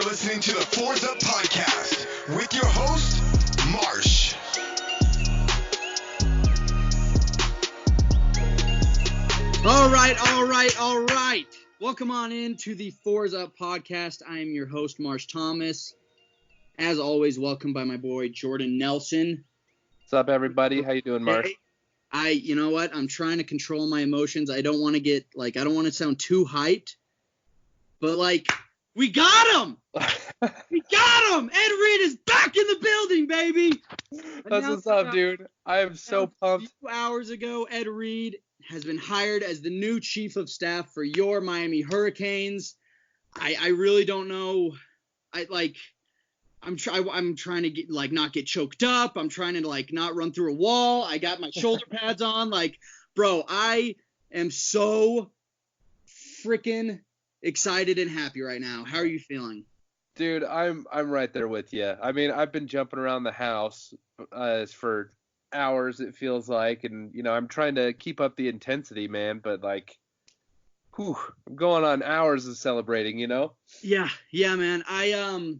listening to the Fours Up Podcast with your host, Marsh. All right. Welcome on into the Fours Up Podcast. I am your host, Marsh Thomas. As always, welcome by my boy, Jordan Nelson. What's up, everybody? How you doing, Marsh? You know what? I'm trying to control my emotions. I don't want to sound too hyped. But, we got him! We got him! Ed Reed is back in the building, baby! That's what's up, dude. I am so pumped. A few hours ago, Ed Reed has been hired as the new chief of staff for your Miami Hurricanes. I really don't know. I'm trying to get not get choked up. I'm trying to not run through a wall. I got my shoulder pads on. Bro, I am so freaking excited and happy right now. How are you feeling? Dude, I'm right there with you. I mean, I've been jumping around the house for hours, it feels like, and I'm trying to keep up the intensity, man, but I'm going on hours of celebrating, Yeah, man. I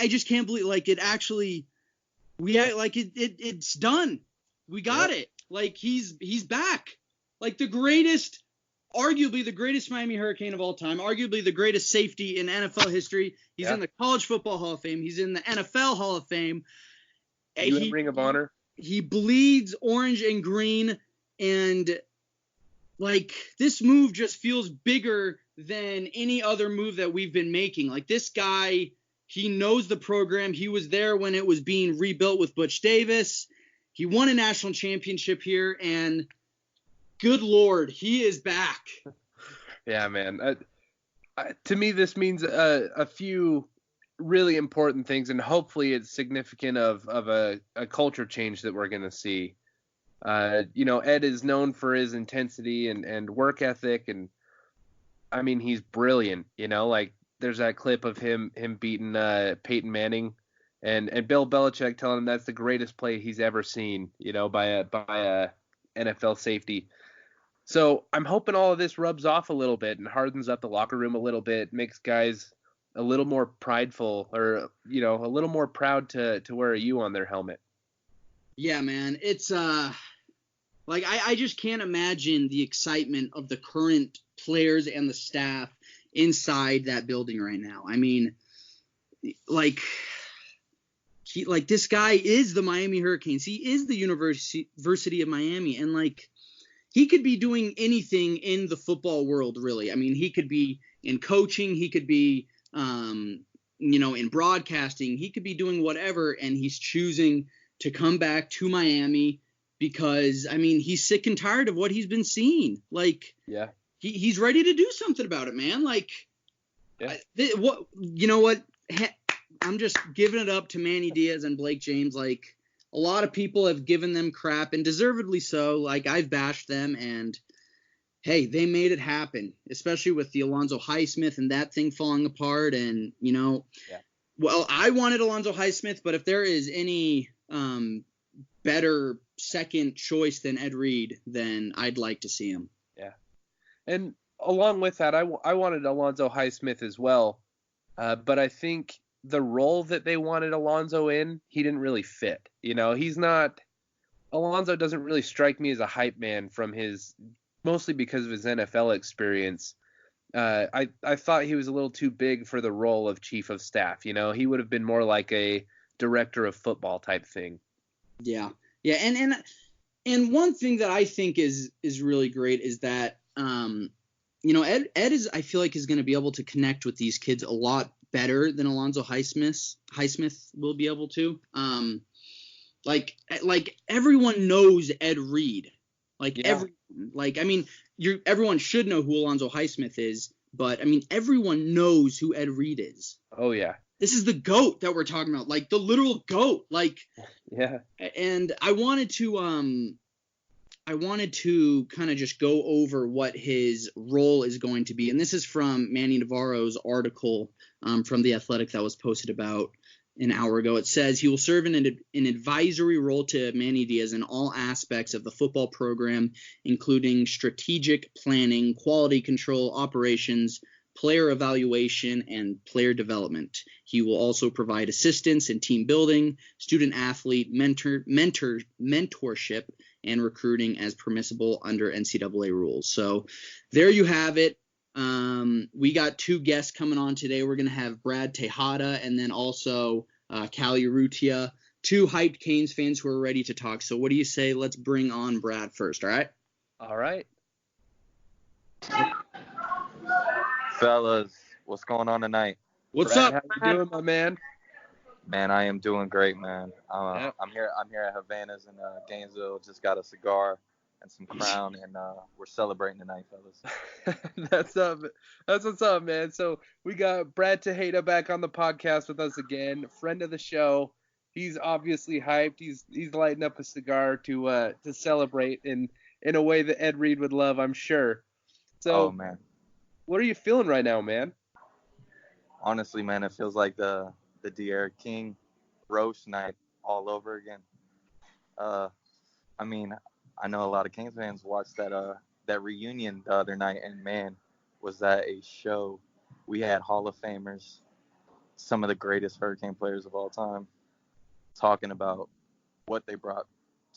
just can't believe it actually it's done. We got it. He's back. Arguably the greatest Miami Hurricane of all time, arguably the greatest safety in NFL history. He's in the College Football Hall of Fame. He's in the NFL Hall of Fame. Ring of Honor. He bleeds orange and green, and this move just feels bigger than any other move that we've been making. This guy, he knows the program. He was there when it was being rebuilt with Butch Davis. He won a national championship here, and good Lord, he is back. Yeah, man. To me, this means a few really important things, and hopefully it's significant of a culture change that we're going to see. Ed is known for his intensity and work ethic, and I mean, he's brilliant. There's that clip of him beating Peyton Manning, and Bill Belichick telling him that's the greatest play he's ever seen, by a NFL safety. So I'm hoping all of this rubs off a little bit and hardens up the locker room a little bit, makes guys a little more prideful, or a little more proud to wear a U on their helmet. Yeah, man. It's I just can't imagine the excitement of the current players and the staff inside that building right now. I mean, this guy is the Miami Hurricanes. He is the University of Miami, and he could be doing anything in the football world, really. I mean, he could be in coaching, he could be in broadcasting, he could be doing whatever, and he's choosing to come back to Miami because, I mean, he's sick and tired of what he's been seeing. Yeah. He's ready to do something about it, man. What? I'm just giving it up to Manny Diaz and Blake James. A lot of people have given them crap, and deservedly so. I've bashed them, and hey, they made it happen, especially with the Alonzo Highsmith and that thing falling apart. And, Well, I wanted Alonzo Highsmith, but if there is any better second choice than Ed Reed, then I'd like to see him. Yeah. And along with that, I wanted Alonzo Highsmith as well. But I think the role that they wanted Alonzo in, he didn't really fit. Alonzo doesn't really strike me as a hype man mostly because of his NFL experience. I thought he was a little too big for the role of chief of staff. He would have been more like a director of football type thing. Yeah. Yeah. And one thing that I think is really great is that, Ed is, I feel like, is going to be able to connect with these kids a lot better than Alonzo Highsmith will be able to. Everyone knows Ed Reed. Everyone should know who Alonzo Highsmith is, but I mean, everyone knows who Ed Reed is. Oh yeah. This is the GOAT that we're talking about, the literal GOAT. Yeah. And I wanted to kind of just go over what his role is going to be. And this is from Manny Navarro's article from The Athletic that was posted about an hour ago. It says he will serve in an advisory role to Manny Diaz in all aspects of the football program, including strategic planning, quality control, operations, player evaluation, and player development. He will also provide assistance in team building, student athlete mentorship, and recruiting as permissible under NCAA rules. So there you have it. We got 2 guests coming on today. We're going to have Brad Tejeda and then also Cali Urrutia, 2 hyped Canes fans who are ready to talk. So what do you say? Let's bring on Brad first, all right? All right. Fellas, what's going on tonight? What's Brad, up, how you Brad? doing, my man? Man, I am doing great, man. Yep. I'm here at Havana's in Gainesville. Just got a cigar and some Crown, and we're celebrating tonight, fellas. That's what's up, man. So we got Brad Tejeda back on the podcast with us again, friend of the show. He's obviously hyped. He's lighting up a cigar to celebrate in a way that Ed Reed would love, I'm sure. So, Oh man, what are you feeling right now, man? honestly, man, it feels like the De'Aaron King roast night all over again. I mean, I know a lot of Kings fans watched that reunion the other night, and man, was that a show. We had Hall of Famers, some of the greatest Hurricane players of all time, talking about what they brought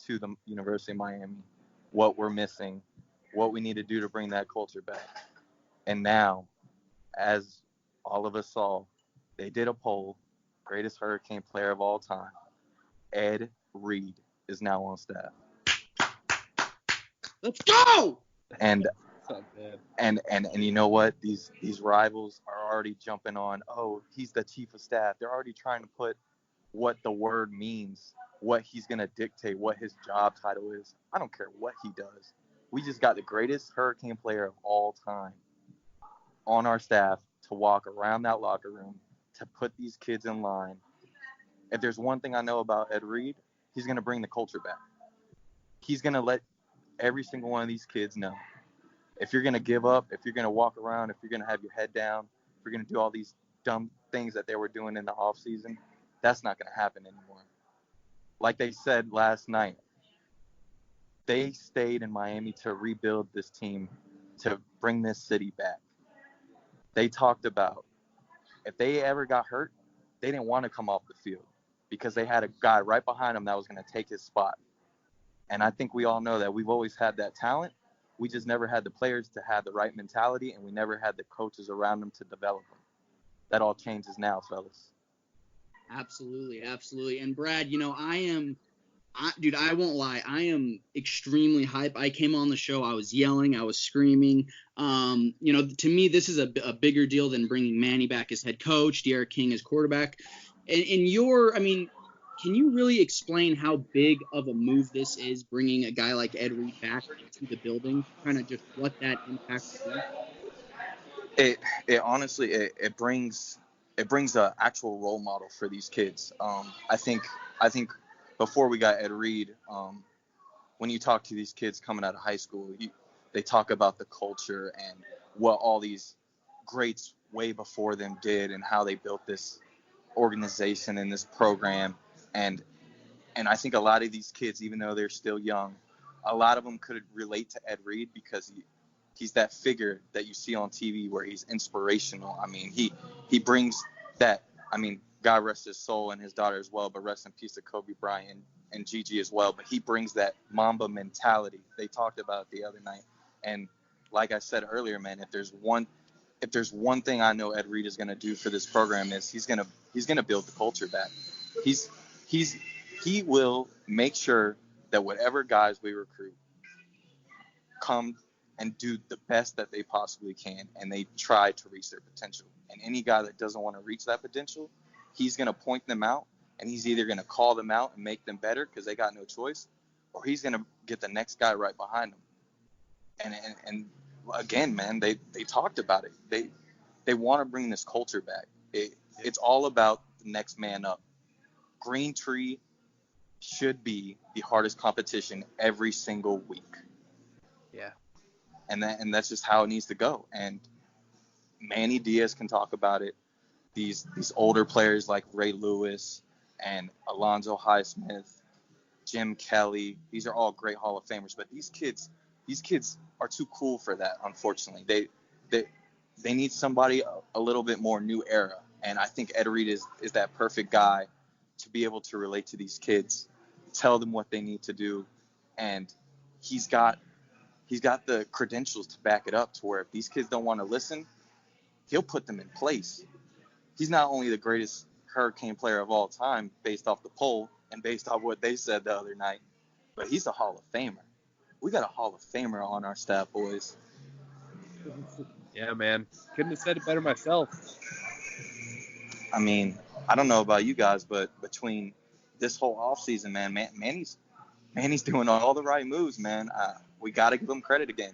to the University of Miami, what we're missing, what we need to do to bring that culture back. And now, as all of us saw, they did a poll, greatest Hurricane player of all time. Ed Reed is now on staff. Let's go! And What's up, man? and you know what? These rivals are already jumping on, oh, he's the chief of staff. They're already trying to put what the word means, what he's going to dictate, what his job title is. I don't care what he does. We just got the greatest Hurricane player of all time on our staff to walk around that locker room, to put these kids in line. If there's one thing I know about Ed Reed, he's going to bring the culture back. He's going to let every single one of these kids know, if you're going to give up, if you're going to walk around, if you're going to have your head down, if you're going to do all these dumb things that they were doing in the off season, that's not going to happen anymore. Like they said last night, they stayed in Miami to rebuild this team, to bring this city back. They talked about if they ever got hurt, they didn't want to come off the field because they had a guy right behind them that was going to take his spot. And I think we all know that we've always had that talent. We just never had the players to have the right mentality, and we never had the coaches around them to develop them. That all changes now, fellas. Absolutely. And Brad, I won't lie. I am extremely hype. I came on the show. I was yelling. I was screaming. To me, this is a bigger deal than bringing Manny back as head coach, De'Aaron King as quarterback. Can you really explain how big of a move this is, bringing a guy like Ed Reed back into the building, kind of just what that impact will be? It honestly brings a actual role model for these kids. I think before we got Ed Reed, when you talk to these kids coming out of high school, they talk about the culture and what all these greats way before them did and how they built this organization and this program. And I think a lot of these kids, even though they're still young, a lot of them could relate to Ed Reed because he's that figure that you see on TV where he's inspirational. I mean, he brings that. I mean, God rest his soul and his daughter as well, but rest in peace to Kobe Bryant and Gigi as well. But he brings that Mamba mentality. They talked about it the other night. And like I said earlier, man, if there's one thing I know Ed Reed is going to do for this program is he's going to build the culture back. He will make sure that whatever guys we recruit come and do the best that they possibly can, and they try to reach their potential. And any guy that doesn't want to reach that potential, he's going to point them out, and he's either going to call them out and make them better because they got no choice, or he's going to get the next guy right behind them. And again, man, they talked about it. They want to bring this culture back. It's all about the next man up. Green Tree should be the hardest competition every single week. Yeah. And that's just how it needs to go. And Manny Diaz can talk about it. These older players like Ray Lewis and Alonzo Highsmith, Jim Kelly, these are all great Hall of Famers. But these kids are too cool for that, unfortunately. they need somebody a little bit more new era. And I think Ed Reed is that perfect guy to be able to relate to these kids, tell them what they need to do. And he's got the credentials to back it up to where if these kids don't want to listen, he'll put them in place. He's not only the greatest Hurricane player of all time based off the poll and based off what they said the other night, but he's a Hall of Famer. We got a Hall of Famer on our staff, boys. Yeah, man. Couldn't have said it better myself. I mean, I don't know about you guys, but between this whole offseason, Manny's doing all the right moves, man. We got to give him credit again.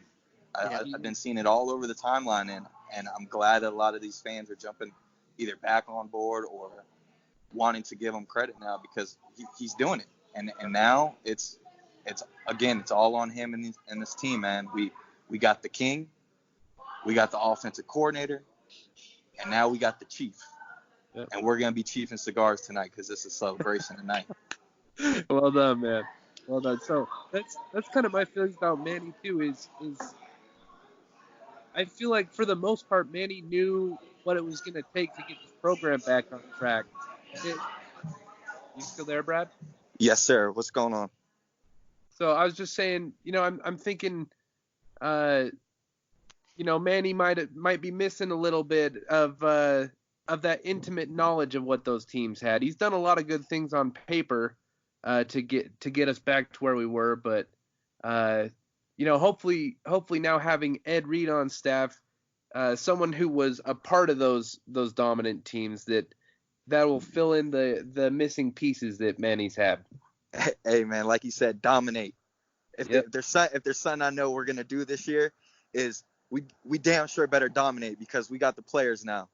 I've been seeing it all over the timeline, and I'm glad that a lot of these fans are jumping either back on board or wanting to give him credit now because he's doing it. And now it's all on him and this team, man. We got the king, we got the offensive coordinator, and now we got the chief. Yep. And we're gonna be chiefing cigars tonight because this is celebration tonight. Well done, man. Well done. So that's kind of my feelings about Manny too. Is I feel like for the most part, Manny knew what it was gonna take to get this program back on track. You still there, Brad? Yes, sir. What's going on? So I was just saying, I'm thinking, Manny might be missing a little bit of that intimate knowledge of what those teams had. He's done a lot of good things on paper to get us back to where we were, but hopefully now having Ed Reed on staff, someone who was a part of those dominant teams that will fill in the missing pieces that Manny's had. Hey man, like you said, dominate. If there's something I know we're gonna do this year is we damn sure better dominate because we got the players now.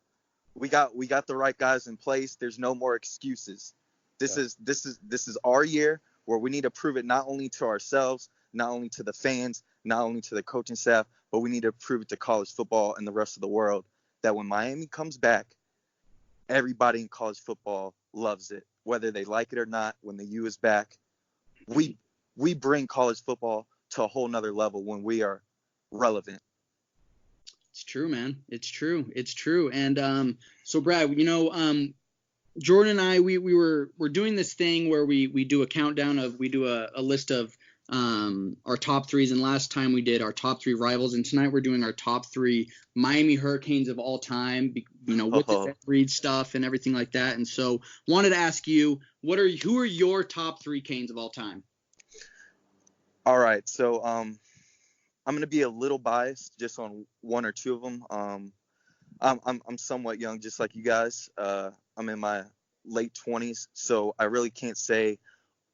We got the right guys in place. There's no more excuses. This is our year where we need to prove it not only to ourselves, not only to the fans, not only to the coaching staff, but we need to prove it to college football and the rest of the world that when Miami comes back, everybody in college football loves it, whether they like it or not. When the U is back, we bring college football to a whole nother level when we are relevant. It's true, man. It's true. And so Brad, Jordan and I, we're doing this thing where we do a countdown we do a list of our top threes, and last time we did our top three rivals, and tonight we're doing our top three Miami Hurricanes of all time, with the Reed stuff and everything like that. And so wanted to ask you, who are your top three Canes of all time? All right, so I'm gonna be a little biased just on one or two of them. I'm somewhat young, just like you guys. I'm in my late 20s, so I really can't say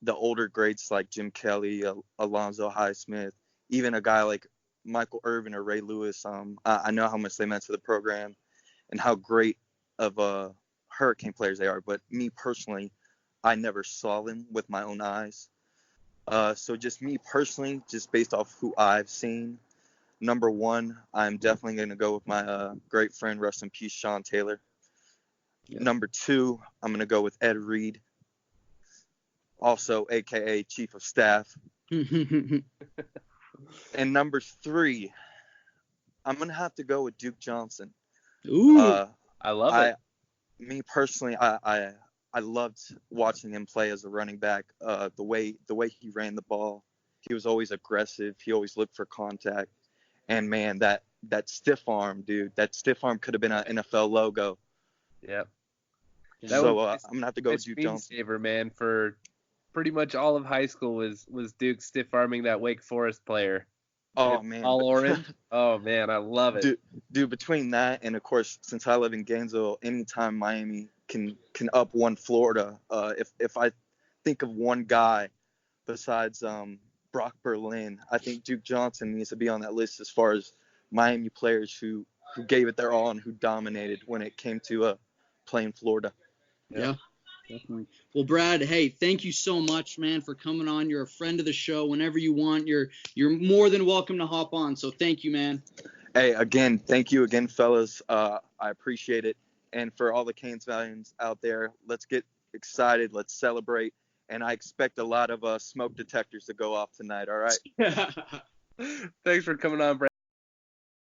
the older greats like Jim Kelly, Alonzo Highsmith, even a guy like Michael Irvin or Ray Lewis. I know how much they meant to the program and how great of Hurricane players they are. But me personally, I never saw them with my own eyes. So just me personally, just based off who I've seen, number one, I'm definitely going to go with my great friend, rest in peace, Sean Taylor. Yeah. Number two, I'm going to go with Ed Reed, also a.k.a. Chief of Staff. And number three, I'm going to have to go with Duke Johnson. Ooh, I love it. Me personally, I loved watching him play as a running back. The way he ran the ball, he was always aggressive. He always looked for contact. And man, that stiff arm, dude, that stiff arm could have been an NFL logo. Yep. So I'm gonna have to go with Duke Johnson. Saver, man, for pretty much all of high school was Duke stiff arming that Wake Forest player. Oh man, all orange. Oh man, I love it. Dude, between that and of course, since I live in Gainesville, anytime Miami can up one Florida, if I think of one guy besides Brock Berlin, I think Duke Johnson needs to be on that list as far as Miami players who gave it their all and who dominated when it came to playing Florida. Yeah, definitely. Well, Brad, hey, thank you so much, man, for coming on. You're a friend of the show. Whenever you want, you're more than welcome to hop on. So thank you, man. Hey, again, thank you again, fellas. I appreciate it. And for all the Canes fans out there, let's get excited. Let's celebrate. And I expect a lot of smoke detectors to go off tonight. All right. Thanks for coming on, Brad.